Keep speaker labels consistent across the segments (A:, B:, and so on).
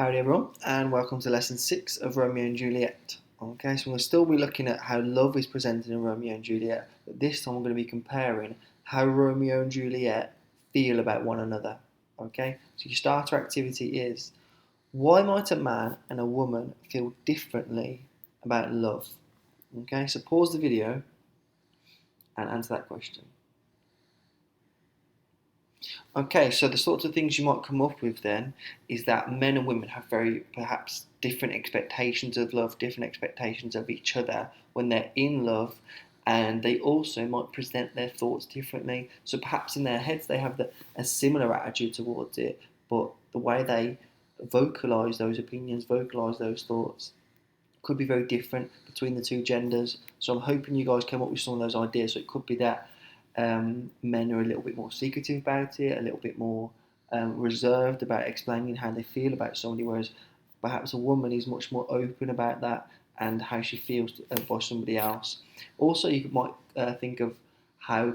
A: Howdy everyone, and welcome to lesson 6 of Romeo and Juliet. Okay, so we'll still be looking at how love is presented in Romeo and Juliet, but this time we're going to be comparing how Romeo and Juliet feel about one another. Okay, so your starter activity is, why might a man and a woman feel differently about love? Okay, so pause the video and answer that question. Okay, so the sorts of things you might come up with then is that men and women have very perhaps different expectations of love, different expectations of each other when they're in love, and they also might present their thoughts differently. So perhaps in their heads they have a similar attitude towards it, but the way they vocalize those opinions, vocalize those thoughts, could be very different between the two genders. So I'm hoping you guys came up with some of those ideas. So it could be that men are a little bit more secretive about it, a little bit more reserved about explaining how they feel about somebody, whereas perhaps a woman is much more open about that and how she feels by somebody else. Also, you might think of how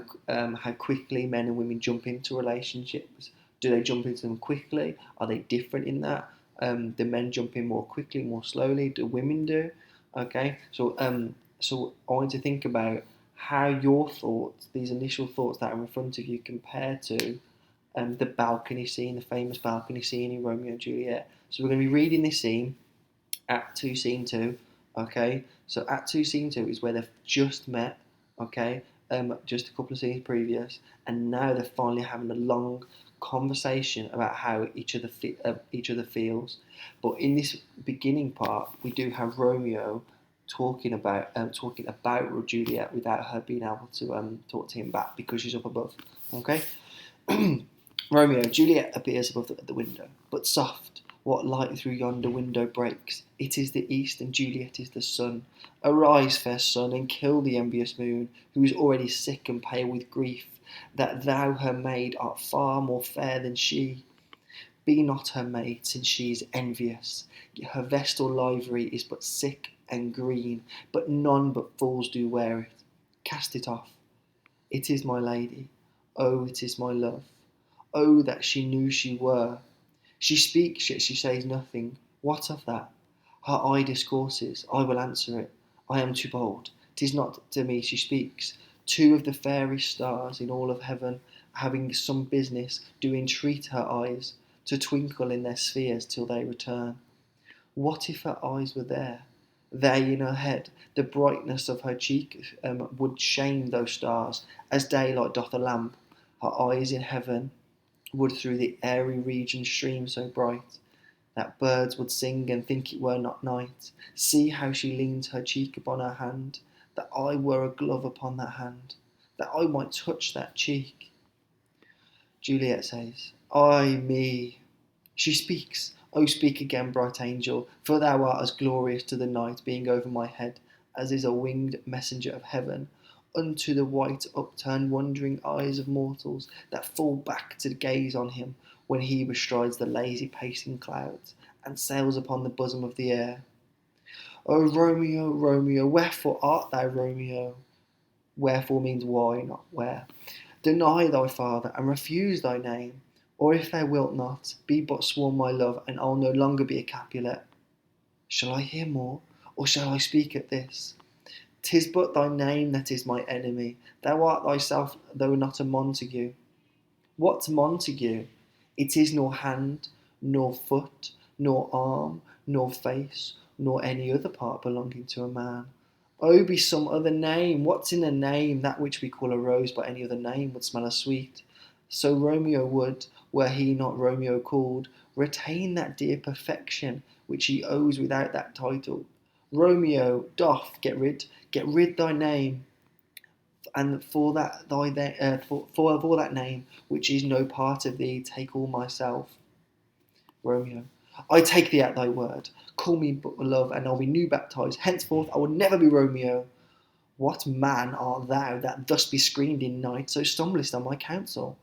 A: quickly men and women jump into relationships. Do they jump into them quickly? Are they different in that? Do men jump in more quickly, more slowly? Do women do? Okay, so I want to think about how your thoughts, these initial thoughts that are in front of you, compare to the balcony scene, the famous balcony scene in Romeo and Juliet. So we're going to be reading this scene, Act 2, Scene 2, okay? So Act 2, Scene 2 is where they've just met, okay? Just a couple of scenes previous, and now they're finally having a long conversation about how each other feels. But in this beginning part, we do have Romeo talking about Juliet without her being able to talk to him back because she's up above. Okay. Romeo, Juliet appears above the window, but soft. What light through yonder window breaks? It is the east, and Juliet is the sun. Arise, fair sun, and kill the envious moon, who is already sick and pale with grief, that thou, her maid, art far more fair than she. Be not her maid, since she is envious. Her vestal livery is but sick and green, but none but fools do wear it. Cast it off. It is my lady. Oh, it is my love. Oh, that she knew she were. She speaks, yet she says nothing. What of that? Her eye discourses. I will answer it. I am too bold. 'Tis not to me she speaks. Two of the fairest stars in all of heaven, having some business, do entreat her eyes to twinkle in their spheres till they return. What if her eyes were there? They in her head, the brightness of her cheek would shame those stars, as daylight doth a lamp. Her eyes in heaven would through the airy region stream so bright, that birds would sing and think it were not night. See how she leans her cheek upon her hand, that I were a glove upon that hand, that I might touch that cheek. Juliet says, Ay me. She speaks. Oh, speak again, bright angel, for thou art as glorious to the night being over my head, as is a winged messenger of heaven, unto the white upturned wondering eyes of mortals that fall back to gaze on him when he bestrides the lazy pacing clouds and sails upon the bosom of the air. O Romeo, Romeo, wherefore art thou Romeo? Wherefore means why, not where. Deny thy father and refuse thy name, or if thou wilt not, be but sworn my love, and I'll no longer be a Capulet. Shall I hear more, or shall I speak at this? 'Tis but thy name that is my enemy. Thou art thyself, though not a Montague. What Montague? It is nor hand, nor foot, nor arm, nor face, nor any other part belonging to a man. Oh, be some other name. What's in a name? That which we call a rose by any other name would smell as sweet. So Romeo would, were he not Romeo called, retain that dear perfection which he owes without that title. Romeo, doff, get rid thy name, and for that for that name which is no part of thee, take all myself. Romeo, I take thee at thy word. Call me but love, and I'll be new baptized. Henceforth I will never be Romeo. What man art thou that thus be screened in night, so stumblest on my counsel?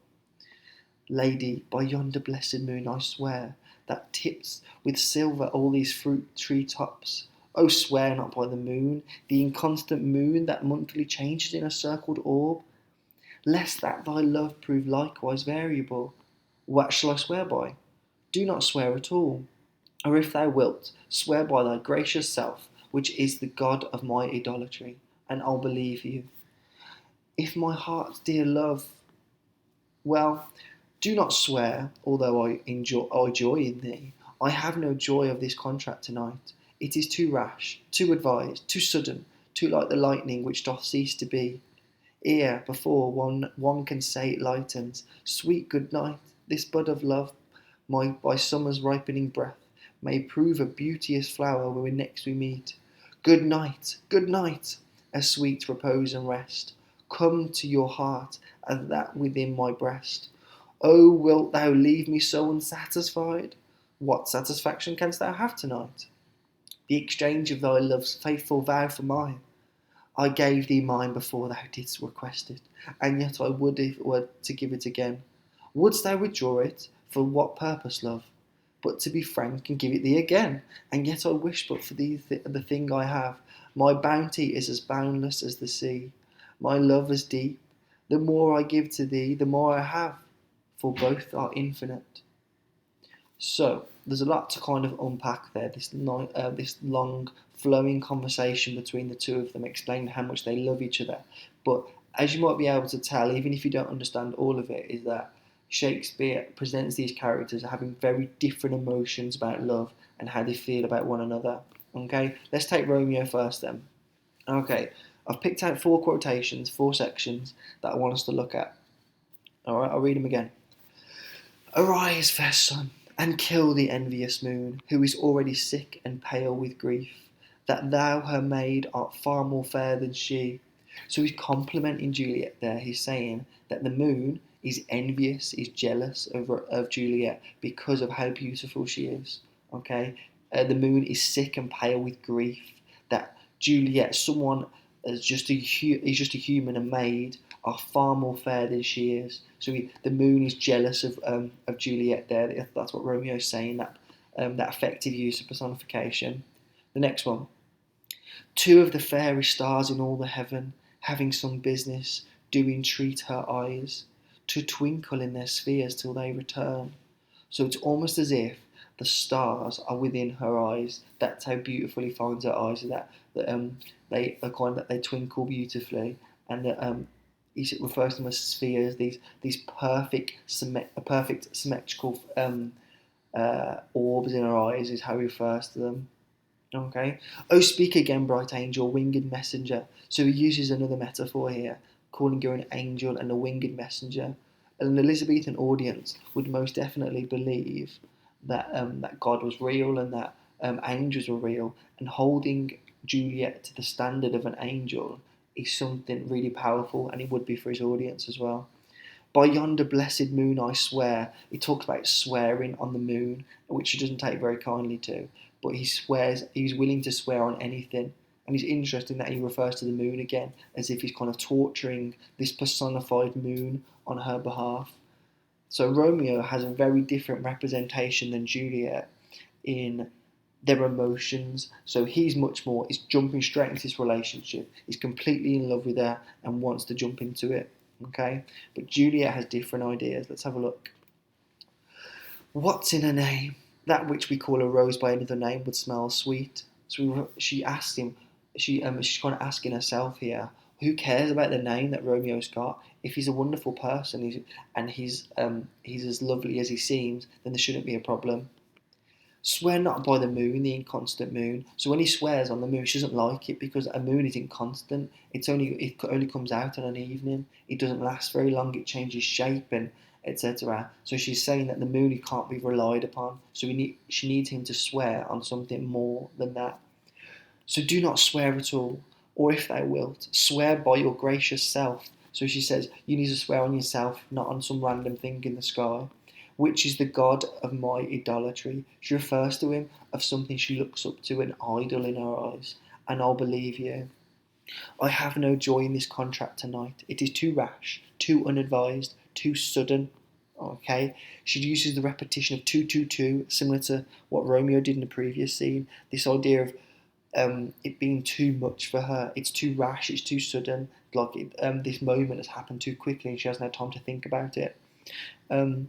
A: Lady, by yonder blessed moon I swear, that tips with silver all these fruit tree tops. Oh, swear not by the moon, the inconstant moon that monthly changes in a circled orb, lest that thy love prove likewise variable. What shall I swear by? Do not swear at all. Or if thou wilt, swear by thy gracious self, which is the God of my idolatry, and I'll believe you. If my heart's dear love, well, do not swear, although I joy in thee. I have no joy of this contract tonight. It is too rash, too advised, too sudden, too like the lightning which doth cease to be. Ere, before one can say it lightens, sweet good night, this bud of love, by summer's ripening breath, may prove a beauteous flower when next we meet. Good night, a sweet repose and rest. Come to your heart, and that within my breast. Oh, wilt thou leave me so unsatisfied? What satisfaction canst thou have tonight? The exchange of thy love's faithful vow for mine. I gave thee mine before thou didst request it, and yet I would if it were to give it again. Wouldst thou withdraw it? For what purpose, love? But to be frank and give it thee again, and yet I wish but for thee the thing I have. My bounty is as boundless as the sea, my love as deep. The more I give to thee, the more I have, for both are infinite. So there's a lot to kind of unpack there. This long flowing conversation between the two of them, explaining how much they love each other. But as you might be able to tell, even if you don't understand all of it, is that Shakespeare presents these characters having very different emotions about love and how they feel about one another. Okay, let's take Romeo first then. Okay, I've picked out 4 quotations, 4 sections that I want us to look at. Alright, I'll read them again. Arise, fair sun, and kill the envious moon, who is already sick and pale with grief, that thou her maid art far more fair than she. So he's complimenting Juliet there. He's saying that the moon is envious, is jealous of Juliet because of how beautiful she is. Okay, the moon is sick and pale with grief that Juliet, someone as just is just a human and maid, are far more fair than she is. So the moon is jealous of Juliet there. That's what Romeo's saying, that effective use of personification. The next one. 2 of the fairest stars in all the heaven, having some business, do entreat her eyes, to twinkle in their spheres till they return. So it's almost as if the stars are within her eyes. That's how beautiful he finds her eyes. That they are kind that they twinkle beautifully, and that he refers to them as spheres. These perfect symmetrical orbs in her eyes is how he refers to them. Okay. Oh, speak again, bright angel, winged messenger. So he uses another metaphor here, calling her an angel and a winged messenger. An Elizabethan audience would most definitely believe that that God was real and that angels were real, and holding Juliet to the standard of an angel is something really powerful, and it would be for his audience as well. By yonder blessed moon I swear. He talks about swearing on the moon, which he doesn't take very kindly to, but he swears, he's willing to swear on anything. And it's interesting that he refers to the moon again as if he's kind of torturing this personified moon on her behalf. So Romeo has a very different representation than Juliet in their emotions. So he's jumping straight into this relationship. He's completely in love with her and wants to jump into it. Okay, but Juliet has different ideas. Let's have a look. What's in a name? That which we call a rose by another name would smell sweet. So she asks him. She's kind of asking herself here. Who cares about the name that Romeo's got? If he's a wonderful person he's as lovely as he seems, then there shouldn't be a problem. Swear not by the moon, the inconstant moon. So when he swears on the moon, she doesn't like it because a moon is inconstant. It only comes out on an evening. It doesn't last very long. It changes shape and etc. So she's saying that the moon can't be relied upon. So she needs him to swear on something more than that. So do not swear at all, or if thou wilt, swear by your gracious self. So she says you need to swear on yourself, not on some random thing in the sky, which is the God of my idolatry. She refers to him of something she looks up to, an idol in her eyes, and I'll believe you. I have no joy in this contract tonight. It is too rash, too unadvised, too sudden. Okay, she uses the repetition of 222, similar to what Romeo did in the previous scene. This idea of it being too much for her. It's too rash. It's too sudden. This moment has happened too quickly, and she has no time to think about it. And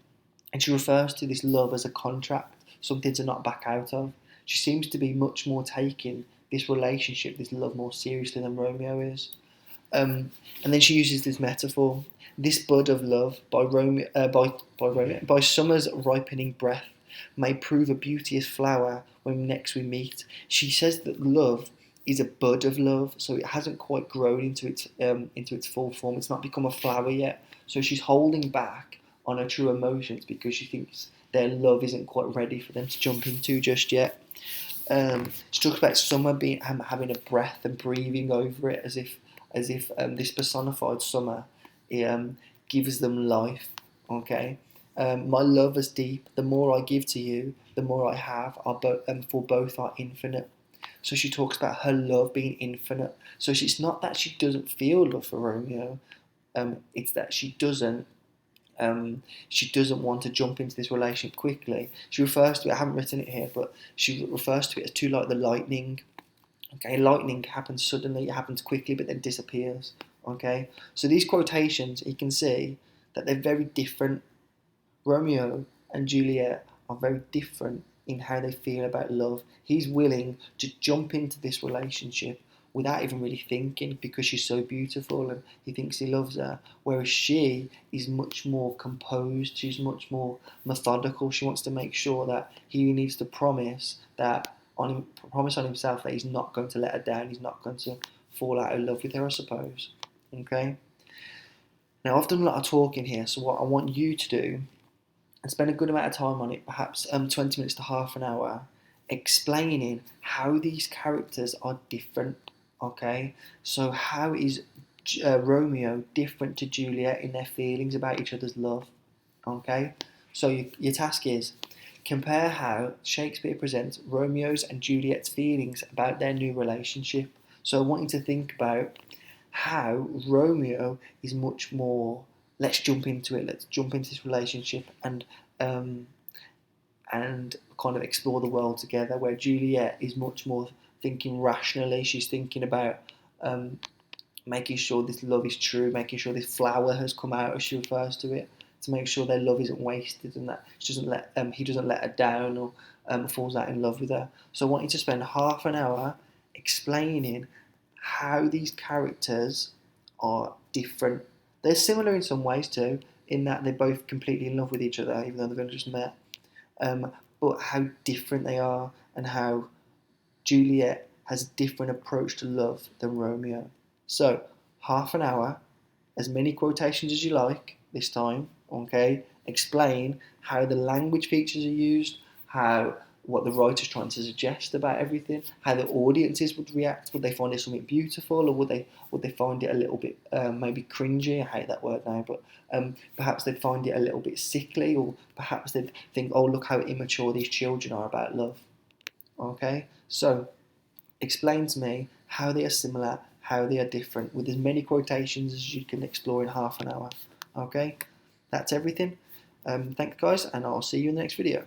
A: she refers to this love as a contract. something to not back out of. She seems to be much more taking this relationship, this love, more seriously than Romeo is. And then she uses this metaphor: this bud of love by summer's ripening breath may prove a beauteous flower when next we meet. She says that love is a bud of love, so it hasn't quite grown into its full form. It's not become a flower yet. So she's holding back on her true emotions because she thinks their love isn't quite ready for them to jump into just yet. She talks about summer being having a breath and breathing over it, as if this personified summer gives them life. Okay, my love is deep. The more I give to you, the more I have. For both are infinite. So she talks about her love being infinite. So it's not that she doesn't feel love for Romeo. It's that she doesn't want to jump into this relationship quickly. She refers to it, I haven't written it here, but she refers to it as too like the lightning. Okay, lightning happens suddenly, it happens quickly, but then disappears. Okay, so these quotations, you can see that they're very different. Romeo and Juliet are very different in how they feel about love. He's willing to jump into this relationship without even really thinking because she's so beautiful and he thinks he loves her. Whereas she is much more composed, she's much more methodical. She wants to make sure that he needs to promise on himself that he's not going to let her down, he's not going to fall out of love with her, I suppose. Okay? Now I've done a lot of talking here, so what I want you to do and spend a good amount of time on it, perhaps 20 minutes to half an hour, explaining how these characters are different. Okay, so how is Romeo different to Juliet in their feelings about each other's love? Okay, so your task is compare how Shakespeare presents Romeo's and Juliet's feelings about their new relationship. So I want you to think about how Romeo is much more, let's jump into it, let's jump into this relationship um, and kind of explore the world together, where Juliet is much more thinking rationally. She's thinking about making sure this love is true, making sure this flower has come out, as she refers to it, to make sure their love isn't wasted and that he doesn't let her down or falls out in love with her. So I want you to spend half an hour explaining how these characters are different. They're similar in some ways too, in that they're both completely in love with each other, even though they've only just met. But how different they are, and how Juliet has a different approach to love than Romeo. So, half an hour, as many quotations as you like this time, okay? Explain how the language features are used, what the writer's trying to suggest about everything, how the audiences would react. Would they find it something beautiful, or would they find it a little bit maybe cringy? I hate that word now, but perhaps they'd find it a little bit sickly, or perhaps they'd think, oh, look how immature these children are about love. Okay, so explain to me how they are similar, how they are different, with as many quotations as you can explore in half an hour. Okay, that's everything. Thanks, guys, and I'll see you in the next video.